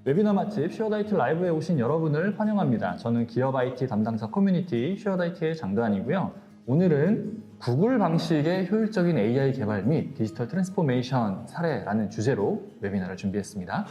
웨비나 맛집 쉐어다이트 라이브에 오신 여러분을 환영합니다. 저는 기업 IT 담당자 커뮤니티 쉐어다이트의 장도환이고요. 오늘은 구글 방식의 효율적인 AI 개발 및 디지털 트랜스포메이션 사례라는 주제로 웨비나를 준비했습니다.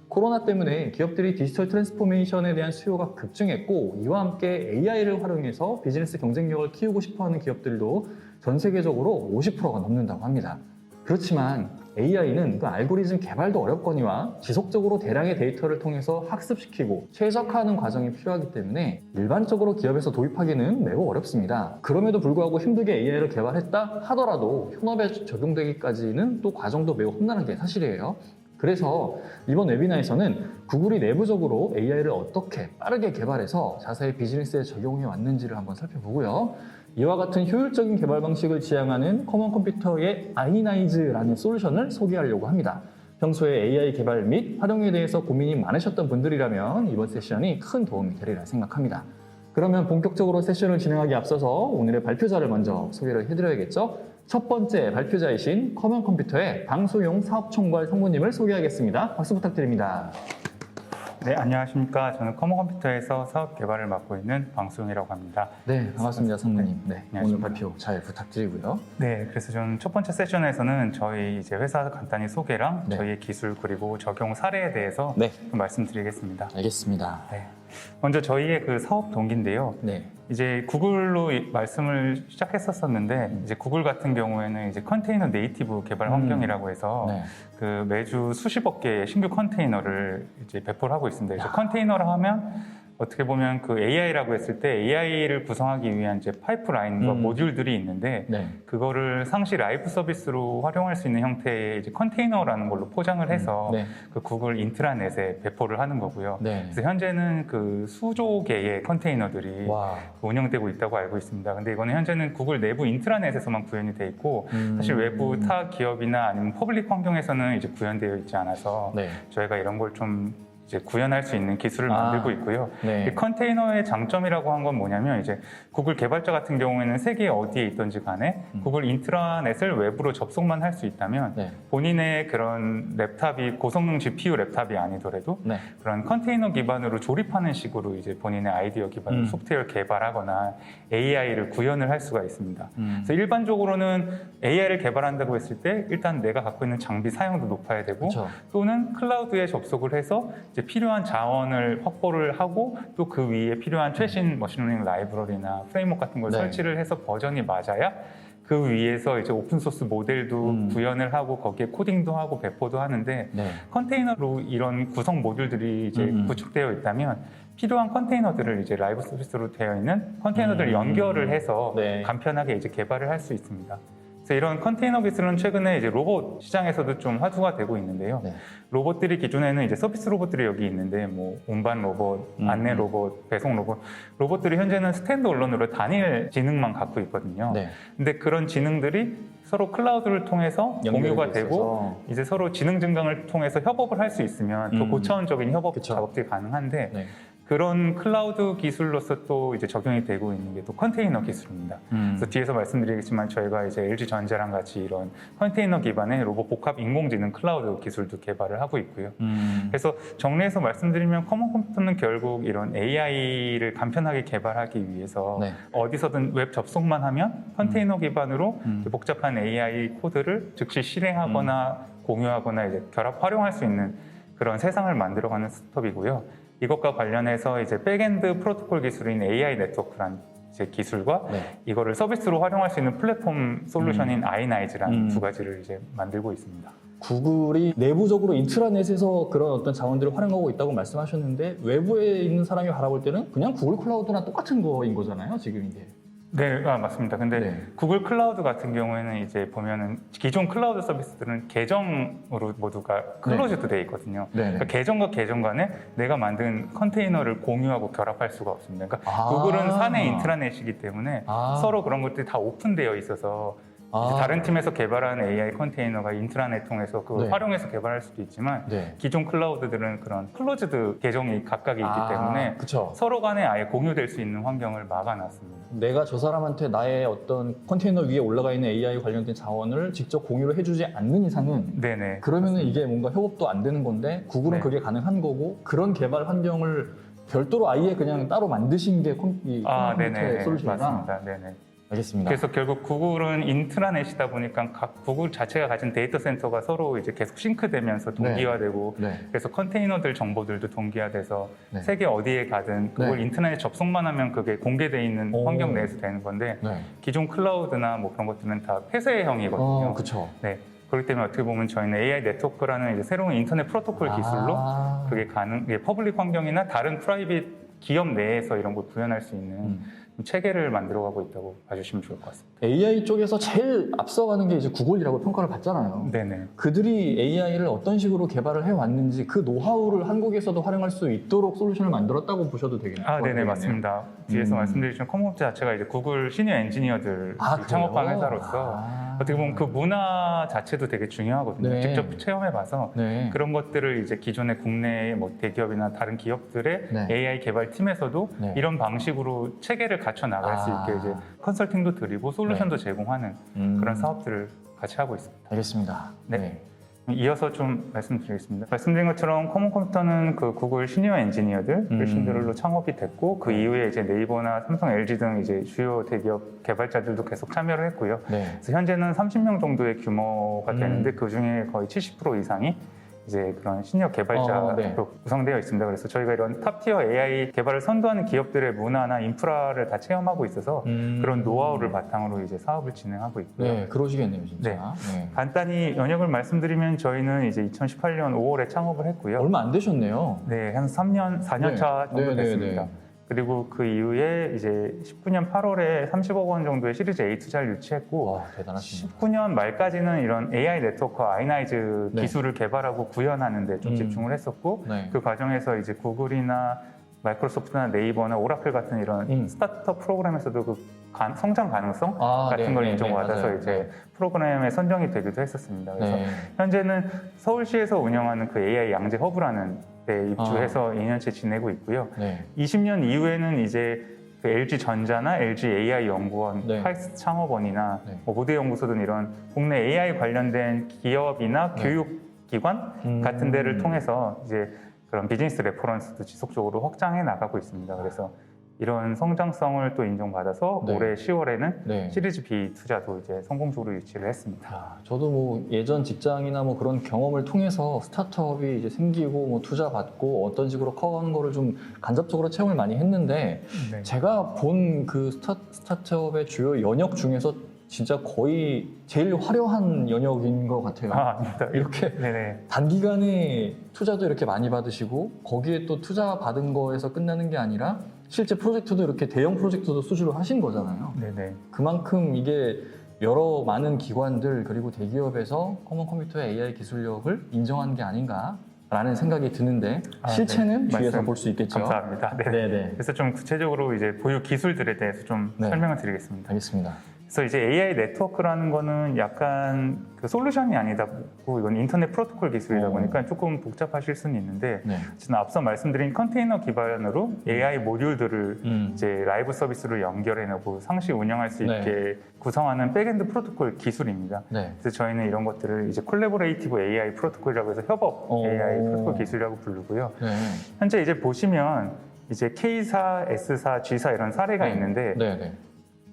코로나 때문에 기업들이 디지털 트랜스포메이션에 대한 수요가 급증했고, 이와 함께 AI를 활용해서 비즈니스 경쟁력을 키우고 싶어하는 기업들도 전 세계적으로 50%가 넘는다고 합니다. 그렇지만 AI는 그 알고리즘 개발도 어렵거니와 지속적으로 대량의 데이터를 통해서 학습시키고 최적화하는 과정이 필요하기 때문에 일반적으로 기업에서 도입하기는 매우 어렵습니다. 그럼에도 불구하고 힘들게 AI를 개발했다 하더라도 현업에 적용되기까지는 또 과정도 매우 험난한 게 사실이에요. 그래서 이번 웨비나에서는 구글이 내부적으로 AI를 어떻게 빠르게 개발해서 자사의 비즈니스에 적용해 왔는지를 한번 살펴보고요. 이와 같은 효율적인 개발 방식을 지향하는 커먼 컴퓨터의 아이나이즈라는 솔루션을 소개하려고 합니다. 평소에 AI 개발 및 활용에 대해서 고민이 많으셨던 분들이라면 이번 세션이 큰 도움이 되리라 생각합니다. 그러면 본격적으로 세션을 진행하기 앞서서 오늘의 발표자를 먼저 소개를 해드려야겠죠? 첫 번째 발표자이신 커먼 컴퓨터의 방수용 사업총괄 상무님을 소개하겠습니다. 박수 부탁드립니다. 네, 안녕하십니까. 저는 커먼 컴퓨터에서 사업 개발을 맡고 있는 방수용이라고 합니다. 네, 반갑습니다, 상무님. 네, 오늘 안녕하십니까. 발표 잘 부탁드리고요. 네, 그래서 저는 첫 번째 세션에서는 저희 이제 회사 간단히 소개랑 네. 저희의 기술 그리고 적용 사례에 대해서 네, 좀 말씀드리겠습니다. 알겠습니다. 네. 먼저 저희의 그 사업 동기인데요. 네, 이제 구글로 말씀을 시작했었는데 이제 구글 같은 경우에는 이제 컨테이너 네이티브 개발 환경이라고 해서 네. 그 매주 수십억 개의 신규 컨테이너를 이제 배포를 하고 있습니다. 그래서 컨테이너라 하면 어떻게 보면 그 AI라고 했을 때 AI를 구성하기 위한 이제 파이프라인과 모듈들이 있는데 네. 그거를 상시 라이브 서비스로 활용할 수 있는 형태의 이제 컨테이너라는 걸로 포장을 해서 네. 그 구글 인트라넷에 배포를 하는 거고요. 네. 그래서 현재는 그 수조 개의 컨테이너들이 와. 운영되고 있다고 알고 있습니다. 근데 이거는 현재는 구글 내부 인트라넷에서만 구현이 돼 있고 사실 외부 타 기업이나 아니면 퍼블릭 환경에서는 이제 구현되어 있지 않아서 네. 저희가 이런 걸 좀 이제 구현할 수 있는 기술을 만들고 있고요. 네. 이 컨테이너의 장점이라고 한 건 뭐냐면 이제 구글 개발자 같은 경우에는 세계 어디에 있든지 간에 구글 인트라넷을 외부로 접속만 할 수 있다면 네. 본인의 그런 랩탑이 고성능 GPU 랩탑이 아니더라도 네. 그런 컨테이너 기반으로 조립하는 식으로 이제 본인의 아이디어 기반으로 소프트웨어를 개발하거나 AI를 구현을 할 수가 있습니다. 그래서 일반적으로는 AI를 개발한다고 했을 때 일단 내가 갖고 있는 장비 사용도 높아야 되고 그쵸. 또는 클라우드에 접속을 해서 이제 필요한 자원을 확보를 하고 또 그 위에 필요한 최신 머신러닝 라이브러리나 프레임워크 같은 걸 네. 설치를 해서 버전이 맞아야 그 위에서 이제 오픈소스 모델도 구현을 하고 거기에 코딩도 하고 배포도 하는데 네. 컨테이너로 이런 구성 모듈들이 이제 구축되어 있다면 필요한 컨테이너들을 이제 라이브 서비스로 되어 있는 컨테이너들을 연결을 해서 네. 간편하게 이제 개발을 할 수 있습니다. 그래서 이런 컨테이너 기술은 최근에 이제 로봇 시장에서도 좀 화두가 되고 있는데요. 네. 로봇들이 기존에는 이제 서비스 로봇들이 여기 있는데 뭐 운반 로봇, 안내 로봇, 배송 로봇, 로봇들이 현재는 스탠드얼론으로 단일 지능만 갖고 있거든요. 네. 근데 그런 지능들이 서로 클라우드를 통해서 공유가 연결돼 되고 있어서. 이제 서로 지능 증강을 통해서 협업을 할 수 있으면 더 고차원적인 협업 그쵸. 작업들이 가능한데 네. 그런 클라우드 기술로서 또 이제 적용이 되고 있는 게 또 컨테이너 기술입니다. 그래서 뒤에서 말씀드리겠지만 저희가 이제 LG전자랑 같이 이런 컨테이너 기반의 로봇 복합 인공지능 클라우드 기술도 개발을 하고 있고요. 그래서 정리해서 말씀드리면 커먼 컴퓨터는 결국 이런 AI를 간편하게 개발하기 위해서 네. 어디서든 웹 접속만 하면 컨테이너 기반으로 복잡한 AI 코드를 즉시 실행하거나 공유하거나 이제 결합 활용할 수 있는 그런 세상을 만들어가는 스톱이고요. 이것과 관련해서 이제 백엔드 프로토콜 기술인 AI 네트워크란 이제 기술과 네. 이거를 서비스로 활용할 수 있는 플랫폼 솔루션인 아이나이즈라는 두 가지를 이제 만들고 있습니다. 구글이 내부적으로 인트라넷에서 그런 어떤 자원들을 활용하고 있다고 말씀하셨는데 외부에 있는 사람이 바라볼 때는 그냥 구글 클라우드랑 똑같은 거인 거잖아요, 지금 이게. 네, 맞습니다. 근데 네. 구글 클라우드 같은 경우에는 이제 보면은 기존 클라우드 서비스들은 계정으로 모두가 클로즈드 돼 있거든요. 네. 그러니까 계정과 계정 간에 내가 만든 컨테이너를 공유하고 결합할 수가 없습니다. 그러니까 아. 구글은 사내 인트라넷이기 때문에 아. 서로 그런 것들이 다 오픈되어 있어서 아. 다른 팀에서 개발한 AI 컨테이너가 인트라넷 통해서 그걸 네. 활용해서 개발할 수도 있지만 네. 기존 클라우드들은 그런 클로즈드 계정이 각각이 있기 때문에 그쵸. 서로 간에 아예 공유될 수 있는 환경을 막아놨습니다. 내가 저 사람한테 나의 어떤 컨테이너 위에 올라가 있는 AI 관련된 자원을 직접 공유를 해주지 않는 이상은 네네. 그러면은 이게 뭔가 협업도 안 되는 건데 구글은 네. 그게 가능한 거고 그런 개발 환경을 별도로 아예 그냥 따로 만드신 게 이 컴퓨터의 솔루션이다. 맞습니다. 네네. 알겠습니다. 그래서 결국 구글은 인트라넷이다 보니까 각 구글 자체가 가진 데이터 센터가 서로 이제 계속 싱크되면서 동기화되고 네. 그래서 컨테이너들 정보들도 동기화돼서 네. 세계 어디에 가든 구글 네. 인터넷 접속만 하면 그게 공개돼 있는 오. 환경 내에서 되는 건데 네. 기존 클라우드나 뭐 그런 것들은 다 폐쇄형이거든요. 그렇죠. 네. 그렇기 때문에 어떻게 보면 저희는 AI 네트워크라는 이제 새로운 인터넷 프로토콜 기술로 그게 퍼블릭 환경이나 다른 프라이빗 기업 내에서 이런 걸 구현할 수 있는 체계를 만들어가고 있다고 봐주시면 좋을 것 같습니다. AI 쪽에서 제일 앞서가는 게 이제 구글이라고 평가를 받잖아요. 네네. 그들이 AI를 어떤 식으로 개발을 해왔는지 그 노하우를 한국에서도 활용할 수 있도록 솔루션을 만들었다고 보셔도 되겠네요. 네네, 맞습니다. 뒤에서 말씀드린 컴퓨터 자체가 이제 구글 시니어 엔지니어들 창업한 회사로서 어떻게 보면 그 문화 자체도 되게 중요하거든요. 네. 직접 체험해봐서 네. 그런 것들을 이제 기존의 국내 뭐 대기업이나 다른 기업들의 네. AI 개발 팀에서도 네. 이런 방식으로 체계를 갖춰 나갈 수 있게 이제 컨설팅도 드리고 솔루션도 제공하는 그런 사업들을 같이 하고 있습니다. 알겠습니다. 네. 이어서 좀 말씀드리겠습니다. 말씀드린 것처럼 커먼 컴퓨터는 그 구글 시니어 엔지니어들 신들로 창업이 됐고 그 이후에 이제 네이버나 삼성, LG 등 이제 주요 대기업 개발자들도 계속 참여를 했고요. 네. 그래서 현재는 30명 정도의 규모가 되는데 그 중에 거의 70% 이상이 이제 그런 시니어 개발자로 네. 구성되어 있습니다. 그래서 저희가 이런 탑티어 AI 개발을 선도하는 기업들의 문화나 인프라를 다 체험하고 있어서 그런 노하우를 바탕으로 이제 사업을 진행하고 있고요. 네, 그러시겠네요, 진짜. 네. 간단히 연역을 말씀드리면 저희는 이제 2018년 5월에 창업을 했고요. 얼마 안 되셨네요. 네, 한 3년, 4년 차 정도 됐습니다. 그리고 그 이후에 이제 19년 8월에 30억 원 정도의 시리즈 A 투자를 유치했고 와, 대단하십니다. 19년 말까지는 이런 AI 네트워크 아이나이즈 네. 기술을 개발하고 구현하는 데 좀 집중을 했었고 네. 그 과정에서 이제 구글이나 마이크로소프트나 네이버나 오라클 같은 이런 스타트업 프로그램에서도 그 성장 가능성 같은 걸 인정받아서 맞아요. 이제 프로그램에 선정이 되기도 했었습니다. 그래서 네. 현재는 서울시에서 운영하는 그 AI 양재 허브라는 데 입주해서 2년째 지내고 있고요. 네. 20년 이후에는 이제 그 LG 전자나 LG AI 연구원, 네. 카이스트 창업원이나 네. 뭐 모대 연구소 등 이런 국내 AI 관련된 기업이나 네. 교육기관 같은 데를 통해서 이제 그런 비즈니스 레퍼런스도 지속적으로 확장해 나가고 있습니다. 그래서 이런 성장성을 또 인정받아서 네. 올해 10월에는 네. 시리즈 B 투자도 이제 성공적으로 유치를 했습니다. 저도 뭐 예전 직장이나 뭐 그런 경험을 통해서 스타트업이 이제 생기고 뭐 투자 받고 어떤 식으로 커가는 거를 좀 간접적으로 체험을 많이 했는데 네. 제가 본 그 스타트업의 주요 영역 중에서 진짜 거의 제일 화려한 영역인 것 같아요. 아닙니다. 이렇게 네네. 단기간에 투자도 이렇게 많이 받으시고 거기에 또 투자 받은 거에서 끝나는 게 아니라 실제 프로젝트도 이렇게 대형 프로젝트도 수주를 하신 거잖아요. 네네. 그만큼 이게 여러 많은 기관들 그리고 대기업에서 커먼 컴퓨터의 AI 기술력을 인정한 게 아닌가라는 생각이 드는데 실체는 네. 뒤에서 말씀 볼 수 있겠죠. 감사합니다. 네. 네네. 그래서 좀 구체적으로 이제 보유 기술들에 대해서 좀 네. 설명을 드리겠습니다. 알겠습니다. 그래서 이제 AI 네트워크라는 거는 약간 그 솔루션이 아니다 보고 이건 인터넷 프로토콜 기술이다 보니까 조금 복잡하실 수는 있는데 네. 저는 앞서 말씀드린 컨테이너 기반으로 AI 모듈들을 이제 라이브 서비스로 연결해놓고 상시 운영할 수 네. 있게 구성하는 백엔드 프로토콜 기술입니다. 네. 그래서 저희는 이런 것들을 이제 콜래보레이티브 AI 프로토콜이라고 해서 협업 AI 프로토콜 기술이라고 부르고요. 네. 현재 이제 보시면 이제 K사, S사, G사 이런 사례가 있는데 네네.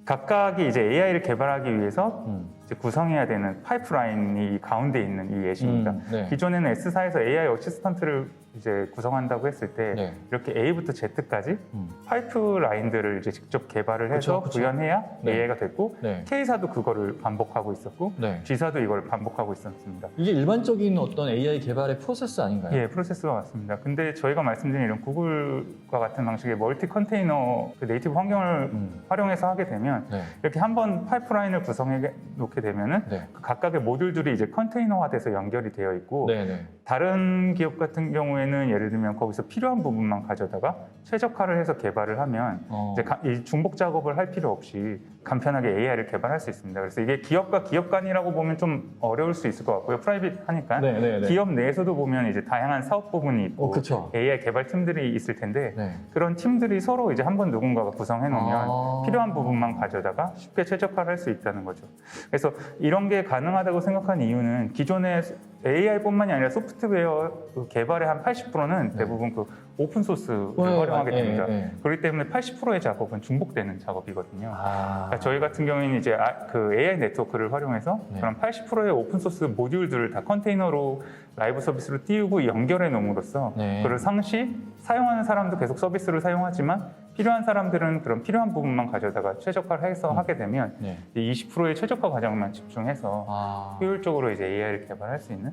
각각이 이제 AI를 개발하기 위해서 이제 구성해야 되는 파이프라인이 가운데 있는 이 예시입니다. 네. 기존에는 S사에서 AI 어시스턴트를 이제 구성한다고 했을 때 네. 이렇게 A부터 Z까지 파이프라인들을 이제 직접 개발을 해서 그쵸. 구현해야 네. AI가 됐고 네. K사도 그거를 반복하고 있었고 네. G사도 이걸 반복하고 있었습니다. 이게 일반적인 어떤 AI 개발의 프로세스 아닌가요? 예, 프로세스가 맞습니다. 근데 저희가 말씀드린 이런 구글과 같은 방식의 멀티 컨테이너 그 네이티브 환경을 활용해서 하게 되면 네. 이렇게 한번 파이프라인을 구성해 놓게 되면은 네. 그 각각의 모듈들이 이제 컨테이너화돼서 연결이 되어 있고 네네. 다른 기업 같은 경우에는 예를 들면 거기서 필요한 부분만 가져다가 최적화를 해서 개발을 하면 이제 이 중복 작업을 할 필요 없이 간편하게 AI를 개발할 수 있습니다. 그래서 이게 기업과 기업 간이라고 보면 좀 어려울 수 있을 것 같고요. 프라이빗하니까 기업 내에서도 보면 이제 다양한 사업 부분이 있고 그쵸. AI 개발 팀들이 있을 텐데 네. 그런 팀들이 서로 이제 한번 누군가가 구성해 놓으면 필요한 부분만 가져다가 쉽게 최적화를 할 수 있다는 거죠. 그래서 이런 게 가능하다고 생각한 이유는 기존의 AI뿐만이 아니라 소프트웨어 개발의 한 80%는 대부분 그 오픈 소스를 활용하게 됩니다. 그렇기 때문에 80%의 작업은 중복되는 작업이거든요. 그러니까 저희 같은 경우에는 이제 그 AI 네트워크를 활용해서 그런 80%의 오픈 소스 모듈들을 다 컨테이너로 라이브 서비스로 띄우고 연결해 놓음으로써 그걸 상시 사용하는 사람도 계속 서비스를 사용하지만 필요한 사람들은 그런 필요한 부분만 가져다가 최적화를 해서 하게 되면 20%의 최적화 과정만 집중해서 효율적으로 이제 AI를 개발할 수 있는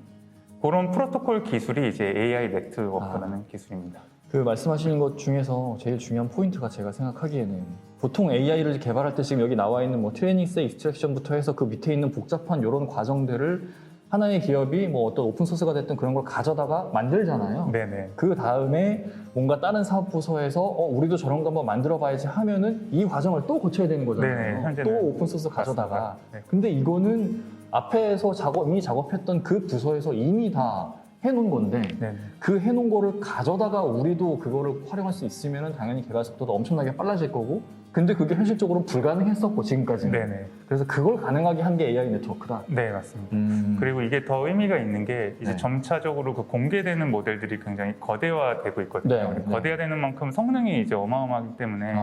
그런 프로토콜 기술이 이제 AI 네트워크라는 기술입니다. 그 말씀하시는 것 중에서 제일 중요한 포인트가 제가 생각하기에는 보통 AI를 개발할 때 지금 여기 나와 있는 뭐 트레이닝 셋 익스트랙션부터 해서 그 밑에 있는 복잡한 이런 과정들을 하나의 기업이 뭐 어떤 오픈소스가 됐든 그런 걸 가져다가 만들잖아요. 네네. 그 다음에 뭔가 다른 사업 부서에서 우리도 저런 거 한번 만들어 봐야지 하면은 이 과정을 또 거쳐야 되는 거잖아요. 네네, 또 오픈소스 가져다가. 네. 근데 이거는 앞에서 이미 작업했던 그 부서에서 이미 다 해놓은 건데 네네. 그 해놓은 거를 가져다가 우리도 그거를 활용할 수 있으면 당연히 개발 속도도 엄청나게 빨라질 거고 근데 그게 현실적으로 불가능했었고 지금까지는 네네. 그래서 그걸 가능하게 한 게 AI 네트워크다. 네, 맞습니다. 그리고 이게 더 의미가 있는 게 이제 점차적으로 그 공개되는 모델들이 굉장히 거대화되고 있거든요. 거대화되는 만큼 성능이 이제 어마어마하기 때문에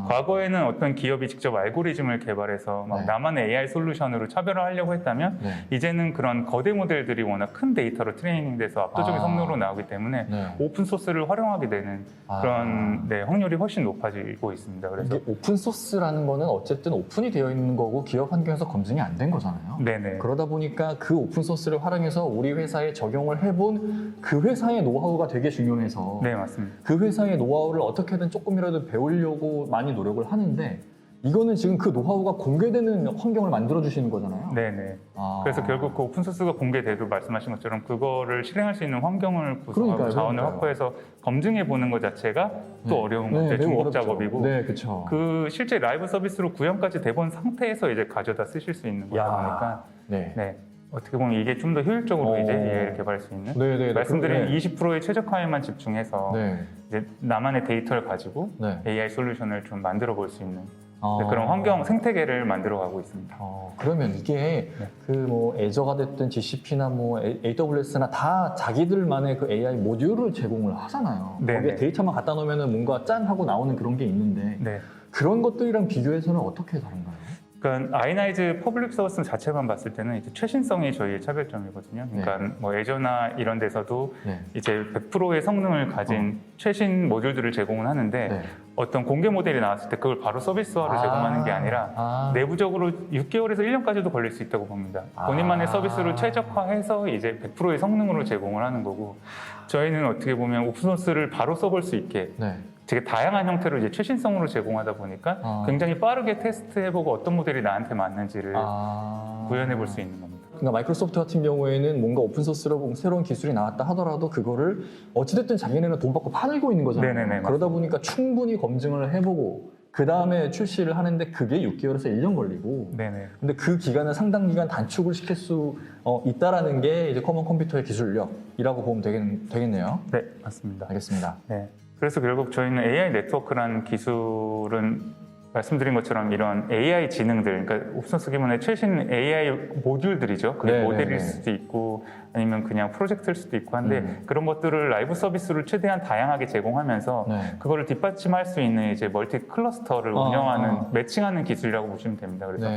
과거에는 어떤 기업이 직접 알고리즘을 개발해서 막 나만의 AI 솔루션으로 차별화하려고 했다면 이제는 그런 거대 모델들이 워낙 큰 데이터로 트레이닝돼서 압도적인 성능으로 나오기 때문에 오픈 소스를 활용하게 되는 그런 확률이 훨씬 높아지고 있습니다. 그래서 이게 오픈 소스라는 거는 어쨌든 오픈이 되어 있는 거고 기업 환경에서 검증이 안 된 거잖아요. 네네. 그러다 보니까 그 오픈 소스를 활용해서 우리 회사에 적용을 해본 그 회사의 노하우가 되게 중요해서 네, 맞습니다. 그 회사의 노하우를 어떻게든 조금이라도 배우려고 많이 노력을 하는데 이거는 지금 그 노하우가 공개되는 환경을 만들어 주시는 거잖아요. 네네. 그래서 결국 그 오픈소스가 공개돼도 말씀하신 것처럼 그거를 실행할 수 있는 환경을 구성하고 자원을 확보해서 검증해 보는 것 자체가 또 어려운 건데 중복 작업이고 그쵸. 그 실제 라이브 서비스로 구현까지 돼본 상태에서 이제 가져다 쓰실 수 있는 거다 보니까 네. 어떻게 보면 이게 좀 더 효율적으로 이제 AI를 개발할 수 있는 말씀드린 20%의 최적화에만 집중해서 이제 나만의 데이터를 가지고 AI 솔루션을 좀 만들어 볼 수 있는 그런 환경 생태계를 만들어가고 있습니다. 그러면 이게 그 뭐 애저가 됐든 GCP나 뭐 AWS나 다 자기들만의 그 AI 모듈을 제공을 하잖아요. 거기에 데이터만 갖다 놓으면 뭔가 짠 하고 나오는 그런 게 있는데 그런 것들이랑 비교해서는 어떻게 다른가요? 그러니까 아이나이즈 퍼블릭 서비스 자체만 봤을 때는 이제 최신성이 저희의 차별점이거든요. 그러니까 뭐 애저나 이런 데서도 이제 100%의 성능을 가진 최신 모듈들을 제공을 하는데 어떤 공개 모델이 나왔을 때 그걸 바로 서비스화로 제공하는 게 아니라 내부적으로 6개월에서 1년까지도 걸릴 수 있다고 봅니다. 본인만의 서비스를 최적화해서 이제 100%의 성능으로 제공을 하는 거고 저희는 어떻게 보면 오픈소스를 바로 써볼 수 있게 되게 다양한 형태로 이제 최신성으로 제공하다 보니까 굉장히 빠르게 테스트해보고 어떤 모델이 나한테 맞는지를 구현해볼 수 있는 겁니다. 그러니까 마이크로소프트 같은 경우에는 뭔가 오픈소스로 새로운 기술이 나왔다 하더라도 그거를 어찌됐든 자기네는 돈 받고 팔고 있는 거잖아요. 네네네, 그러다 보니까 충분히 검증을 해보고 그 다음에 출시를 하는데 그게 6개월에서 1년 걸리고 근데 그 기간을 상당 기간 단축을 시킬 수 있다라는 게 이제 커먼 컴퓨터의 기술력이라고 보면 되겠네요. 네, 맞습니다. 알겠습니다. 네. 그래서 결국 저희는 AI 네트워크라는 기술은 말씀드린 것처럼 이런 AI 지능들, 그러니까 오픈소스 기반의 최신 AI 모듈들이죠. 그게 모델일 수도 있고 아니면 그냥 프로젝트일 수도 있고 한데 그런 것들을 라이브 서비스를 최대한 다양하게 제공하면서 그거를 뒷받침할 수 있는 이제 멀티 클러스터를 운영하는 매칭하는 기술이라고 보시면 됩니다. 그래서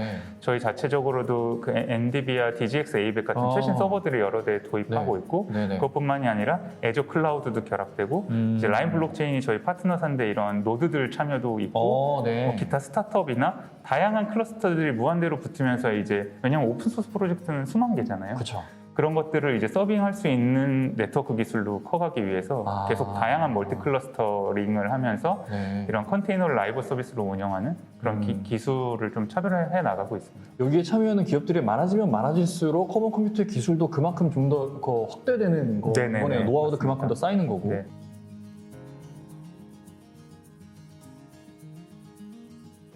저희 자체적으로도 그 엔디비아 DGX ABEC 같은 최신 서버들을 여러 대 도입하고 있고 그것뿐만이 아니라 애저 클라우드도 결합되고 이제 라인 블록체인이 저희 파트너사인데 이런 노드들 참여도 있고 뭐 기타 스타트업이나 다양한 클러스터들이 무한대로 붙으면서 이제 왜냐하면 오픈소스 프로젝트는 수만 개잖아요. 그런 것들을 이제 서빙할 수 있는 네트워크 기술로 커가기 위해서 계속 다양한 멀티 클러스터링을 하면서 이런 컨테이너를 라이브 서비스로 운영하는 그런 기술을 좀 차별화해 나가고 있습니다. 여기에 참여하는 기업들이 많아지면 많아질수록 커먼 컴퓨터의 기술도 그만큼 좀 더 확대되는 거네요. 노하우도 그만큼 더 쌓이는 거고.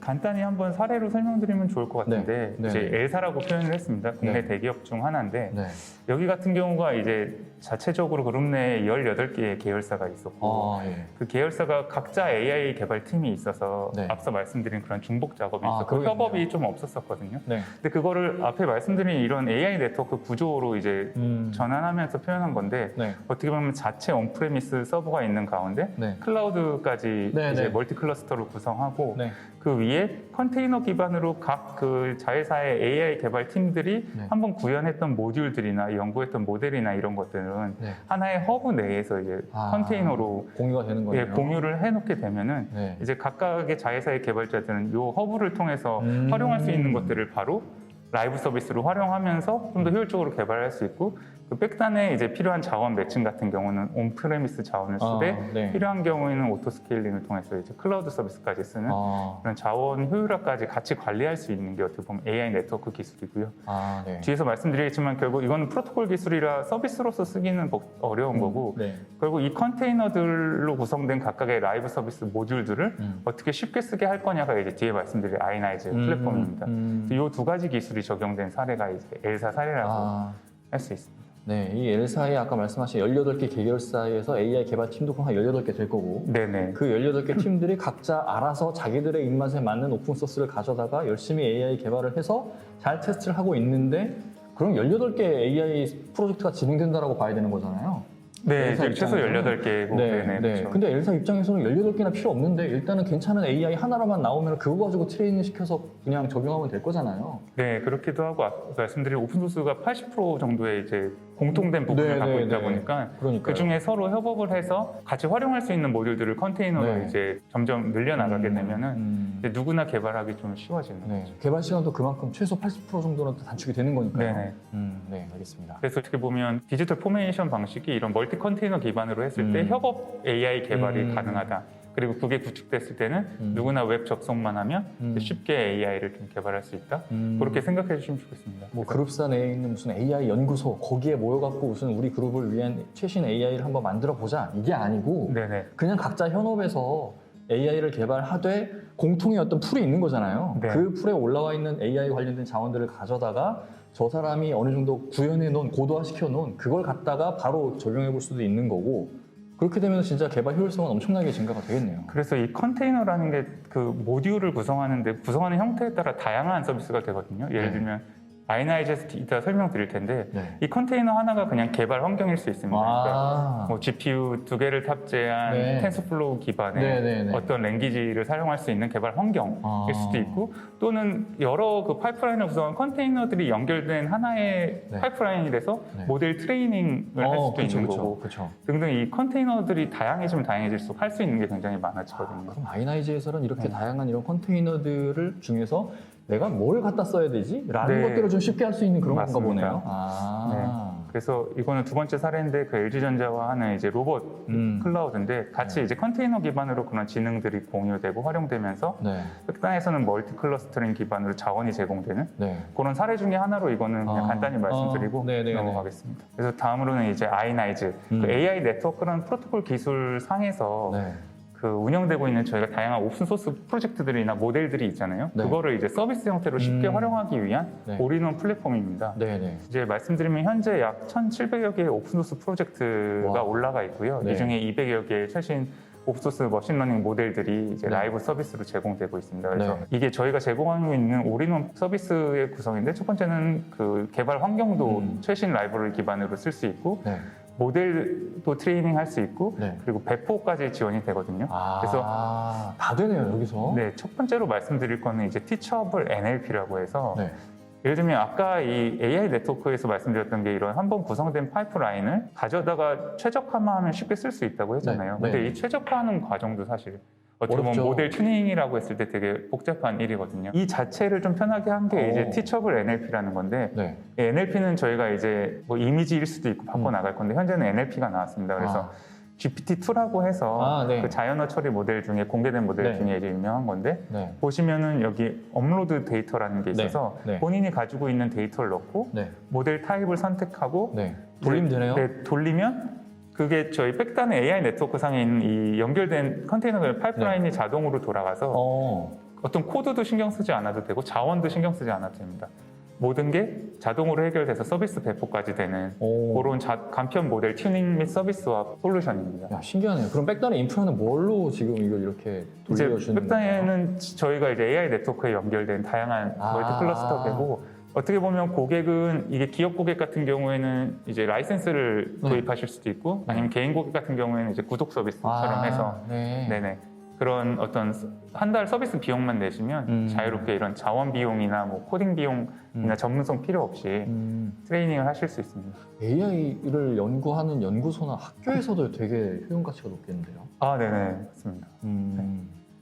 간단히 한번 사례로 설명드리면 좋을 것 같은데 네. 이제 네. 엘사라고 표현을 했습니다. 국내 네. 대기업 중 하나인데 네. 여기 같은 경우가 이제 자체적으로 그룹 내에 18개의 계열사가 있었고 예. 그 계열사가 각자 AI 개발팀이 있어서 네. 앞서 말씀드린 그런 중복 작업이 있었고 그러겠네요. 협업이 좀 없었었거든요. 네. 근데 그거를 앞에 말씀드린 이런 AI 네트워크 구조로 이제 전환하면서 표현한 건데 네. 어떻게 보면 자체 온프레미스 서버가 있는 가운데 네. 클라우드까지 네, 이제 네. 멀티 클러스터로 구성하고 네. 그 위에 컨테이너 기반으로 각 그 자회사의 AI 개발 팀들이 네. 한번 구현했던 모듈들이나 연구했던 모델이나 이런 것들은 네. 하나의 허브 내에서 이제 컨테이너로 공유가 되는 거예요. 공유를 해놓게 되면은 네. 이제 각각의 자회사의 개발자들은 이 허브를 통해서 활용할 수 있는 것들을 바로 라이브 서비스로 활용하면서 좀 더 효율적으로 개발할 수 있고 그 백단에 이제 필요한 자원 매칭 같은 경우는 온프레미스 자원을 쓰되 네. 필요한 경우에는 오토 스케일링을 통해서 이제 클라우드 서비스까지 쓰는 그런 자원 효율화까지 같이 관리할 수 있는 게 어떻게 보면 AI 네트워크 기술이고요. 네. 뒤에서 말씀드리겠지만 결국 이거는 프로토콜 기술이라 서비스로서 쓰기는 어려운 거고 네. 결국 이 컨테이너들로 구성된 각각의 라이브 서비스 모듈들을 어떻게 쉽게 쓰게 할 거냐가 이제 뒤에 말씀드릴 아이나이즈 플랫폼입니다. 이 두 가지 기술이 적용된 사례가 이제 엘사 사례라고 할 수 있습니다. 네, 이 L사에 아까 말씀하신 18개 계열사에서 AI 개발팀도 그럼 한 18개 될 거고 네네. 그 18개 팀들이 각자 알아서 자기들의 입맛에 맞는 오픈소스를 가져다가 열심히 AI 개발을 해서 잘 테스트를 하고 있는데 그럼 18개 AI 프로젝트가 진행된다라고 봐야 되는 거잖아요. 네, 엘사 최소 입장에서는. 18개고. 네, 네네. 네. 그렇죠. 근데 엘사 입장에서는 18개나 필요 없는데 일단은 괜찮은 AI 하나로만 나오면 그거 가지고 트레이닝 시켜서 그냥 적용하면 될 거잖아요. 네, 그렇기도 하고 아까 말씀드린 오픈소스가 80% 정도의 이제 공통된 부분을 갖고 있다 보니까 그 중에 서로 협업을 해서 같이 활용할 수 있는 모듈들을 컨테이너로 이제 점점 늘려나가게 되면은 이제 누구나 개발하기 좀 쉬워지는 거죠. 개발 시간도 그만큼 최소 80% 정도는 또 단축이 되는 거니까요. 네네. 네, 알겠습니다. 그래서 어떻게 보면 디지털 포메이션 방식이 이런 멀티 컨테이너 기반으로 했을 때 협업 AI 개발이 가능하다. 그리고 그게 구축됐을 때는 누구나 웹 접속만 하면 쉽게 AI를 좀 개발할 수 있다. 그렇게 생각해 주시면 좋겠습니다. 뭐 그룹사 내에 있는 무슨 AI 연구소 거기에 모여갖고 무슨 우리 그룹을 위한 최신 AI를 한번 만들어 보자 이게 아니고 네네. 그냥 각자 현업에서 AI를 개발하되 공통의 어떤 풀이 있는 거잖아요. 네. 그 풀에 올라와 있는 AI 관련된 자원들을 가져다가 저 사람이 어느 정도 구현해 놓은 고도화시켜 놓은 그걸 갖다가 바로 적용해 볼 수도 있는 거고 그렇게 되면 진짜 개발 효율성은 엄청나게 증가가 되겠네요. 그래서 이 컨테이너라는 게 그 모듈을 구성하는데 구성하는 형태에 따라 다양한 서비스가 되거든요. 예를 들면 아이나이즈에서 이따 설명드릴 텐데 이 컨테이너 하나가 그냥 개발 환경일 수 있습니다. 그러니까 뭐 GPU 2개를 탑재한 텐서플로우 기반의 어떤 랭귀지를 사용할 수 있는 개발 환경일 수도 있고 또는 여러 그 파이프라인을 구성한 컨테이너들이 연결된 하나의 파이프라인이라서 모델 트레이닝을 할 수도 있는 거고 등등 이 컨테이너들이 다양해지면 다양해질수록 할 수 있는 게 굉장히 많아지거든요. 그럼 아이나이즈에서는 이렇게 다양한 이런 컨테이너들을 중에서 내가 뭘 갖다 써야 되지? 라는 것들을 좀 쉽게 할 수 있는 그런 건가 보네요. 그래서 이거는 두 번째 사례인데 그 LG전자와 하는 이제 로봇 클라우드인데 같이 이제 컨테이너 기반으로 그런 지능들이 공유되고 활용되면서 백단에서는 멀티 클러스터링 기반으로 자원이 제공되는 그런 사례 중에 하나로 이거는 그냥 간단히 말씀드리고 넘어가겠습니다. 그래서 다음으로는 이제 아이나이즈 그 AI 네트워크라는 프로토콜 기술 상에서 그 운영되고 있는 저희가 다양한 오픈소스 프로젝트들이나 모델들이 있잖아요. 그거를 이제 서비스 형태로 쉽게 활용하기 위한 올인원 플랫폼입니다. 이제 말씀드리면 현재 약 1,700여 개의 오픈소스 프로젝트가 올라가 있고요. 이 중에 200여 개의 최신 오픈소스 머신러닝 모델들이 이제 라이브 서비스로 제공되고 있습니다. 그래서 이게 저희가 제공하고 있는 올인원 서비스의 구성인데 첫 번째는 그 개발 환경도 최신 라이브러리 기반으로 쓸 수 있고 모델도 트레이닝 할 수 있고 그리고 배포까지 지원이 되거든요. 그래서 다 되네요 여기서. 첫 번째로 말씀드릴 거는 이제 티처블 NLP라고 해서 예를 들면 아까 이 AI 네트워크에서 말씀드렸던 게 이런 한번 구성된 파이프라인을 가져다가 최적화하면 쉽게 쓸 수 있다고 했잖아요. 근데 이 최적화하는 과정도 사실 어떻게 보면 모델 튜닝이라고 했을 때 되게 복잡한 일이거든요. 이 자체를 좀 편하게 한 게 이제 티처블 NLP라는 건데 NLP는 저희가 이제 뭐 이미지일 수도 있고 바꿔 나갈 건데 현재는 NLP가 나왔습니다. 그래서 GPT-2라고 해서 그 자연어 처리 모델 중에 공개된 모델 중에 이제 유명한 건데 보시면은 여기 업로드 데이터라는 게 있어서 본인이 가지고 있는 데이터를 넣고 모델 타입을 선택하고 돌리면 되네요. 돌리면 그게 저희 백단의 AI 네트워크 상에 있는 이 연결된 컨테이너 파이프라인이 자동으로 돌아가서 어떤 코드도 신경 쓰지 않아도 되고 자원도 신경 쓰지 않아도 됩니다. 모든 게 자동으로 해결돼서 서비스 배포까지 되는 그런 간편 모델 튜닝 및 서비스와 솔루션입니다. 야, 신기하네요. 그럼 백단의 인프라는 뭘로 지금 이걸 이렇게 돌려주는 백단에는 저희가 이제 AI 네트워크에 연결된 다양한 멀티 클러스터고 어떻게 보면 고객은 이게 기업 고객 같은 경우에는 이제 라이센스를 도입하실 수도 있고 아니면 개인 고객 같은 경우에는 이제 구독 서비스처럼 해서 네네. 그런 어떤 한 달 서비스 비용만 내시면 자유롭게 이런 자원 비용이나 뭐 코딩 비용이나 전문성 필요 없이 트레이닝을 하실 수 있습니다. AI를 연구하는 연구소나 학교에서도 되게 효용 가치가 높겠는데요. 네네 맞습니다.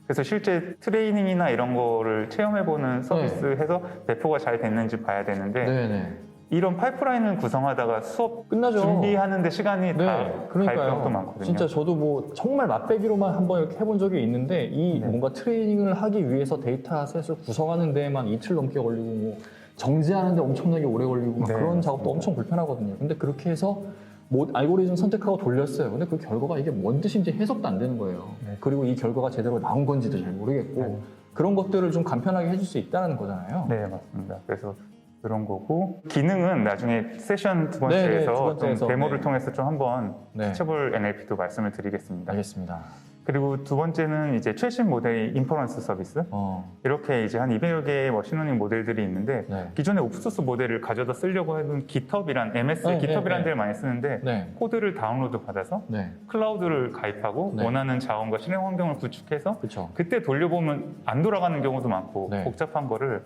그래서 실제 트레이닝이나 이런 거를 체험해보는 서비스 해서 배포가 잘 됐는지 봐야 되는데 네네. 이런 파이프라인을 구성하다가 수업 끝나죠. 준비하는데 시간이 다 갈 그러니까요. 경우도 많거든요. 진짜 저도 뭐 정말 맛배기로만 한번 이렇게 해본 적이 있는데 이 뭔가 트레이닝을 하기 위해서 데이터셋을 구성하는 데에만 이틀 넘게 걸리고 뭐 정지하는데 엄청나게 오래 걸리고 막 그런 작업도 엄청 불편하거든요. 근데 그렇게 해서 뭐 알고리즘 선택하고 돌렸어요. 근데 그 결과가 이게 뭔 뜻인지 해석도 안 되는 거예요. 그리고 이 결과가 제대로 나온 건지도 잘 모르겠고 그런 것들을 좀 간편하게 해줄 수 있다는 거잖아요. 네 맞습니다. 그래서 그런 거고 기능은 나중에 세션 두 번째에서 좀 데모를 통해서 좀 한번 티처블 NLP도 말씀을 드리겠습니다. 알겠습니다. 그리고 두 번째는 이제 최신 모델의 인퍼런스 서비스. 이렇게 이제 한 200여 개의 머신러닝 모델들이 있는데 기존의 오픈소스 모델을 가져다 쓰려고 하는 GitHub이란 GitHub이라는 데를 많이 쓰는데 코드를 다운로드 받아서 클라우드를 가입하고 원하는 자원과 실행 환경을 구축해서 그때 돌려보면 안 돌아가는 경우도 많고 복잡한 거를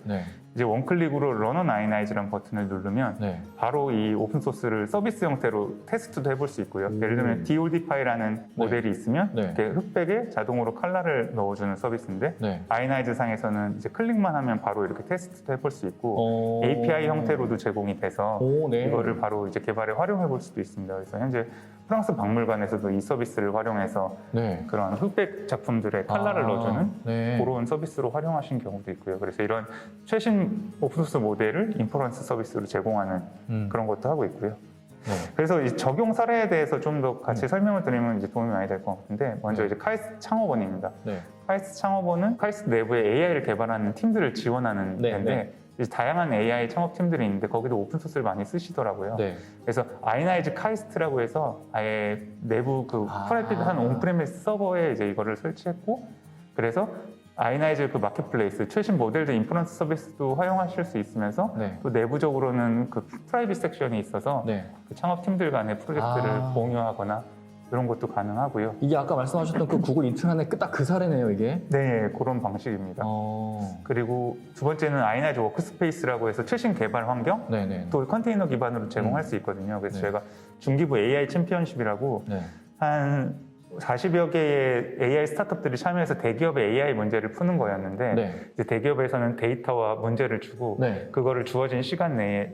이제 원클릭으로 런온 아이나이즈라는 버튼을 누르면 바로 이 오픈소스를 서비스 형태로 테스트도 해볼 수 있고요. 예를 들면 DOD파이라는 모델이 있으면 이렇게 흑백에 자동으로 컬러를 넣어주는 서비스인데 아이나이즈 상에서는 이제 클릭만 하면 바로 이렇게 테스트도 해볼 수 있고 API 형태로도 제공이 돼서 이거를 바로 이제 개발에 활용해 볼 수도 있습니다. 그래서 현재 프랑스 박물관에서도 이 서비스를 활용해서 그런 흑백 작품들의 컬러를 넣어주는 그런 서비스로 활용하신 경우도 있고요. 그래서 이런 최신 오픈소스 모델을 인퍼런스 서비스로 제공하는 그런 것도 하고 있고요. 그래서 이 적용 사례에 대해서 좀 더 같이 설명을 드리면 이제 도움이 많이 될 것 같은데 먼저 이제 카이스트 창업원입니다. 카이스트 창업원은 카이스트 내부에 AI를 개발하는 팀들을 지원하는 데인데 이제 다양한 AI 창업팀들이 있는데 거기도 오픈소스를 많이 쓰시더라고요. 그래서 아이나이즈 카이스트라고 해서 아예 내부 그 프라이빗한 온프레미스 서버에 이제 이거를 설치했고 그래서 아이나이즈 그 마켓플레이스 최신 모델들 인퍼런스 서비스도 활용하실 수 있으면서 또 내부적으로는 그 프라이빗 섹션이 있어서 그 창업팀들 간의 프로젝트를 공유하거나 이런 것도 가능하고요. 이게 아까 말씀하셨던 그 구글 인트라넷 딱 그 사례네요, 이게. 네, 그런 방식입니다. 그리고 두 번째는 아이나이즈 워크스페이스라고 해서 최신 개발 환경, 또 컨테이너 기반으로 제공할 수 있거든요. 그래서 저희가 중기부 AI 챔피언십이라고 한 40여 개의 AI 스타트업들이 참여해서 대기업의 AI 문제를 푸는 거였는데 이제 대기업에서는 데이터와 문제를 주고 그거를 주어진 시간 내에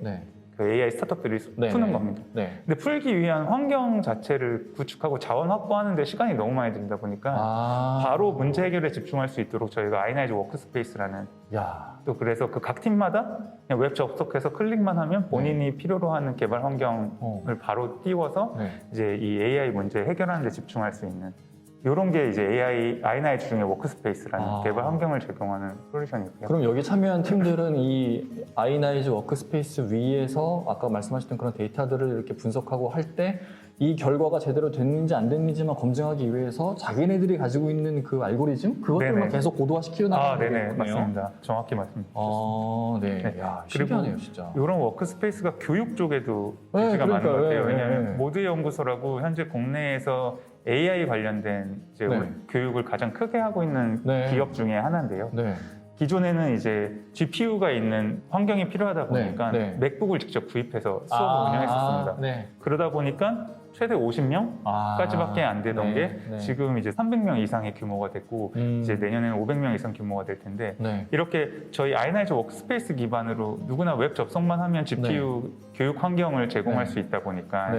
그 AI 스타트업들이 푸는 겁니다. 근데 풀기 위한 환경 자체를 구축하고 자원 확보하는 데 시간이 너무 많이 들다 보니까 바로 문제 해결에 집중할 수 있도록 저희가 아이나이즈 워크스페이스라는 또 그래서 그 각 팀마다 그냥 웹 접속해서 클릭만 하면 본인이 필요로 하는 개발 환경을 바로 띄워서 이제 이 AI 문제 해결하는 데 집중할 수 있는 이런 게 이제 아이나이즈 중에 워크스페이스라는 개발 환경을 제공하는 솔루션이고요. 그럼 여기 참여한 팀들은 이 아이나이즈 워크스페이스 위에서 아까 말씀하셨던 그런 데이터들을 이렇게 분석하고 할 때 이 결과가 제대로 됐는지 안 됐는지만 검증하기 위해서 자기네들이 가지고 있는 그 알고리즘 그것들만 계속 고도화 시키려 나가는 거예요. 맞습니다. 정확히 말씀해주셨습니다. 야, 신기하네요, 진짜. 이런 워크스페이스가 교육 쪽에도 유지가 많은 것 같아요. 왜냐하면 모드 연구소라고 현재 국내에서 AI 관련된 이제 교육을 가장 크게 하고 있는 기업 중에 하나인데요. 기존에는 이제 GPU가 있는 환경이 필요하다 보니까 맥북을 직접 구입해서 수업을 운영했었습니다. 그러다 보니까 최대 50명까지밖에 안 되던 게 지금 이제 300명 이상의 규모가 됐고 이제 내년에는 500명 이상 규모가 될 텐데 이렇게 저희 아이나이즈 워크스페이스 기반으로 누구나 웹 접속만 하면 GPU 교육 환경을 제공할 수 있다 보니까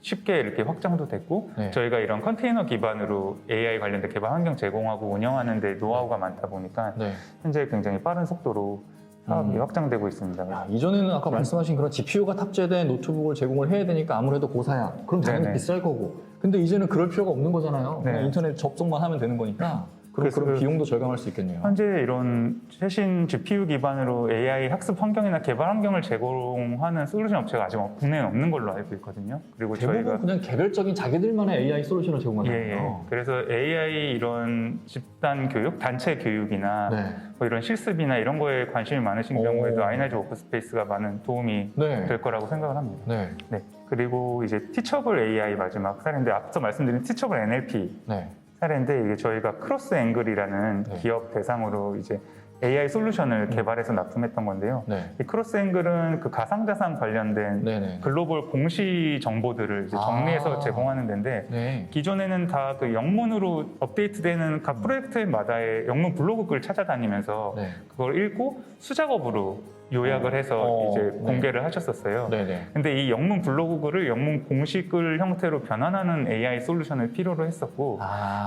쉽게 이렇게 확장도 됐고 저희가 이런 컨테이너 기반으로 AI 관련된 개발 환경 제공하고 운영하는 데 노하우가 많다 보니까 현재 굉장히 빠른 속도로 사업이 확장되고 있습니다. 야, 이전에는 아까 말씀하신 그런 GPU가 탑재된 노트북을 제공을 해야 되니까 아무래도 고사양 그럼 당연히 비쌀 거고 근데 이제는 그럴 필요가 없는 거잖아요. 그냥 인터넷 접속만 하면 되는 거니까 그래서 그럼 비용도 절감할 수 있겠네요. 현재 이런 최신 GPU 기반으로 AI 학습 환경이나 개발 환경을 제공하는 솔루션 업체가 아직 국내에 없는 걸로 알고 있거든요. 그리고 대부분 저희가 그냥 개별적인 자기들만의 AI 솔루션을 제공하잖아요. 그래서 AI 이런 집단 교육, 단체 교육이나 네. 뭐 이런 실습이나 이런 거에 관심이 많으신 오. 경우에도 아이나이즈 워크스페이스가 많은 도움이 네. 될 거라고 생각을 합니다. 네. 네. 그리고 이제 티처블 AI 마지막 사례인데 앞서 말씀드린 티처블 NLP 네. 사례인데 이게 저희가 크로스 앵글이라는 네. 기업 대상으로 이제 AI 솔루션을 개발해서 납품했던 건데요. 네. 이 크로스 앵글은 그 가상자산 관련된 네네. 글로벌 공시 정보들을 이제 정리해서 제공하는 데인데 네. 기존에는 다 그 영문으로 업데이트되는 각 프로젝트마다의 영문 블로그 글 찾아다니면서 네. 그걸 읽고 수작업으로 요약을 해서 이제 네. 공개를 하셨었어요. 네네. 근데 이 영문 블로그 글을 영문 공식 글 형태로 변환하는 AI 솔루션을 필요로 했었고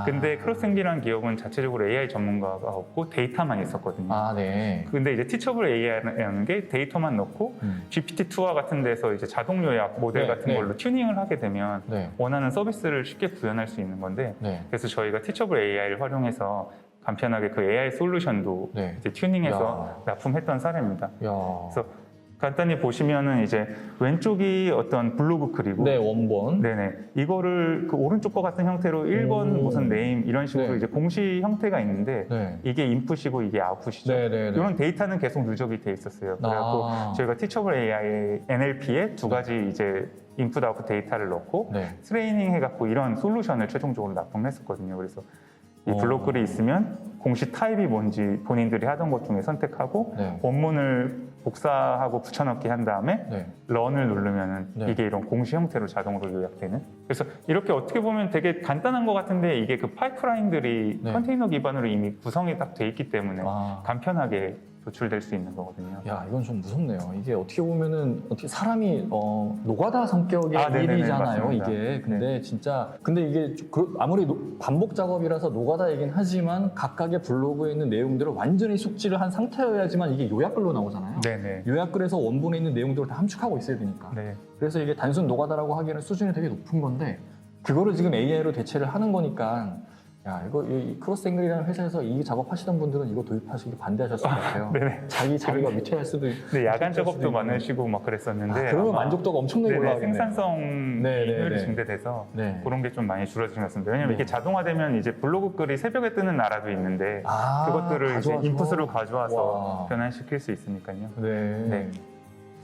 근데 크로스앵기라는 기업은 자체적으로 AI 전문가가 없고 데이터만 있었거든요. 네. 근데 이제 티처블 AI라는 게 데이터만 넣고 GPT-2와 같은 데서 이제 자동 요약 모델 네, 같은 네. 걸로 튜닝을 하게 되면 네. 원하는 서비스를 쉽게 구현할 수 있는 건데 네. 그래서 저희가 티처블 AI를 활용해서 간편하게 그 AI 솔루션도 네. 이제 튜닝해서 납품했던 사례입니다. 야. 그래서 간단히 보시면은 이제 왼쪽이 어떤 블로그 글이고 네, 원본. 네네. 이거를 그 오른쪽 거 같은 형태로 1번 무슨 네임 이런 식으로 네. 이제 공시 형태가 있는데 네. 이게 인풋이고 이게 아웃풋이죠. 네네네. 이런 데이터는 계속 누적이 돼 있었어요. 그래갖고 저희가 티처블 AI NLP에 두 가지 이제 인풋 아웃풋 데이터를 넣고 네. 트레이닝 해갖고 이런 솔루션을 최종적으로 납품했었거든요. 그래서 이 블록 글이 있으면 공시 타입이 뭔지 본인들이 하던 것 중에 선택하고 네. 원문을 복사하고 붙여넣기 한 다음에 네. 런을 누르면은 네. 이게 이런 공시 형태로 자동으로 요약되는. 그래서 이렇게 어떻게 보면 되게 간단한 것 같은데 이게 그 파이프라인들이 네. 컨테이너 기반으로 이미 구성이 딱 돼 있기 때문에 아. 간편하게 도출될 수 있는 거거든요. 야, 이건 좀 무섭네요. 이게 어떻게 보면은 어떻게 사람이 노가다 성격의 네네네, 일이잖아요. 맞습니다. 이게 근데 진짜 근데 이게 아무리 반복 작업이라서 노가다이긴 하지만 각각의 블로그에 있는 내용들을 완전히 숙지를 한 상태여야지만 이게 요약글로 나오잖아요. 네네. 요약글에서 원본에 있는 내용들을 다 함축하고 있어야 되니까. 네. 그래서 이게 단순 노가다라고 하기에는 수준이 되게 높은 건데 그거를 지금 AI로 대체를 하는 거니까. 야, 이거 이 크로스앵글이라는 회사에서 이 작업하시던 분들은 이거 도입하시기 반대하셨을 것 같아요. 네네. 자기가 위태할 수도 있고. 네, 야간 작업도 많으시고 막 그랬었는데 그러면 아마 만족도가 엄청나게 네네, 올라가겠네요. 생산성 네네네. 효율이 증대돼서 네. 그런 게 좀 많이 줄어진 것 같습니다. 왜냐면 네. 이게 자동화되면 이제 블로그 글이 새벽에 뜨는 나라도 있는데 아, 그것들을 이제 가져와서? 인풋으로 가져와서 와. 변환시킬 수 있으니까요. 네. 네.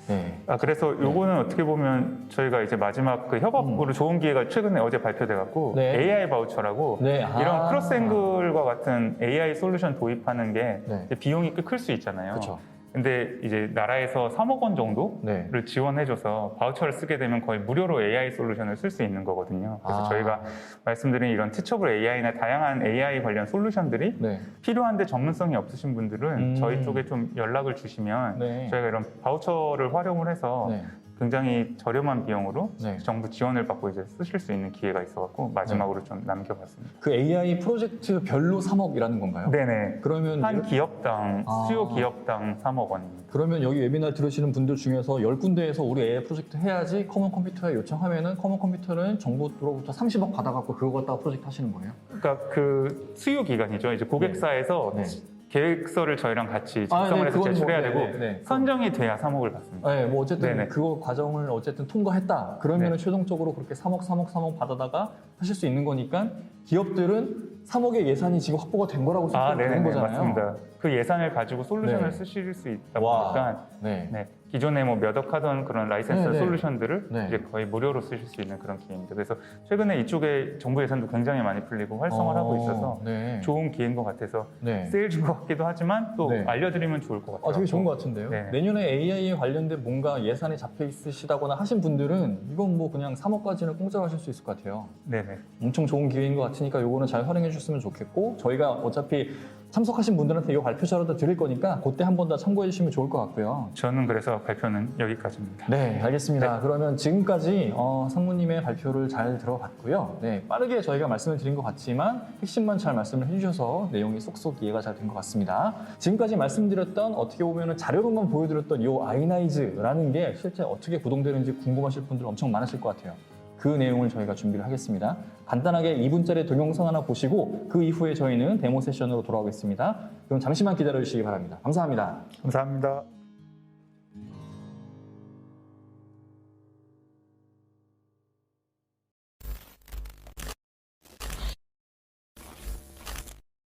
네. 그래서 요거는 어떻게 보면 저희가 이제 마지막 그 협업으로 좋은 기회가 최근에 어제 발표돼갖고 네. AI 바우처라고 네. 이런 크로스앵글과 같은 AI 솔루션 도입하는 게 네. 이제 비용이 꽤 클 수 있잖아요. 그렇죠. 근데 이제 나라에서 3억 원 정도를 네. 지원해줘서 바우처를 쓰게 되면 거의 무료로 AI 솔루션을 쓸 수 있는 거거든요. 그래서 저희가 말씀드린 이런 티처블 AI나 다양한 AI 관련 솔루션들이 네. 필요한데 전문성이 없으신 분들은 저희 쪽에 좀 연락을 주시면 네. 저희가 이런 바우처를 활용을 해서 네. 굉장히 저렴한 비용으로 네. 정부 지원을 받고 이제 쓰실 수 있는 기회가 있어갖고 마지막으로 좀 남겨봤습니다. 그 AI 프로젝트 별로 3억이라는 건가요? 네네. 그러면 한 기업당 수요 기업당 3억 원입니다. 그러면 여기 웨비나 들으시는 분들 중에서 10군데에서 우리 AI 프로젝트 해야지 커먼 컴퓨터에 요청하면은 커먼 컴퓨터는 정부로부터 30억 받아갖고 그거 갖다가 프로젝트 하시는 거예요? 그러니까 그 수요 기간이죠. 이제 고객사에서 네. 계획서를 저희랑 같이 작성을 네, 해서 그건 제출해야 뭐, 되고 네. 선정이 돼야 3억을 받습니다. 네, 뭐 어쨌든 네네. 그거 과정을 어쨌든 통과했다. 그러면 네. 최종적으로 그렇게 3억 받아다가 하실 수 있는 거니까 기업들은 3억의 예산이 지금 확보가 된 거라고 생각하면 되는 네네, 거잖아요. 맞습니다. 그 예산을 가지고 솔루션을 네. 쓰실 수 있다 와. 보니까 네. 네, 기존에 뭐 몇 억 하던 그런 라이센스 네, 네. 솔루션들을 네. 이제 거의 무료로 쓰실 수 있는 그런 기회입니다. 그래서 최근에 이쪽에 정부 예산도 굉장히 많이 풀리고 활성화를 하고 있어서 네. 좋은 기회인 것 같아서 네. 세일 준 것 같기도 하지만 또 네. 알려드리면 좋을 것 같아요. 되게 좋은 것 같은데요. 네. 내년에 AI에 관련된 뭔가 예산이 잡혀 있으시다거나 하신 분들은 이건 뭐 그냥 3억까지는 공짜로 하실 수 있을 것 같아요. 네네. 엄청 좋은 기회인 것 같으니까 요거는 잘 활용해 주셨으면 좋겠고 저희가 어차피 참석하신 분들한테 이 발표자료도 드릴 거니까 그때 한 번 더 참고해 주시면 좋을 것 같고요. 저는 그래서 발표는 여기까지입니다. 네, 알겠습니다. 그러면 지금까지 상무님의 발표를 잘 들어봤고요. 네, 빠르게 저희가 말씀을 드린 것 같지만 핵심만 잘 말씀을 해주셔서 내용이 쏙쏙 이해가 잘 된 것 같습니다. 지금까지 말씀드렸던 어떻게 보면 자료로만 보여드렸던 이 아이나이즈라는 게 실제 어떻게 구동되는지 궁금하실 분들 엄청 많으실 것 같아요. 그 내용을 저희가 준비를 하겠습니다. 간단하게 2분짜리 동영상 하나 보시고 그 이후에 저희는 데모 세션으로 돌아오겠습니다. 그럼 잠시만 기다려 주시기 바랍니다. 감사합니다. 감사합니다.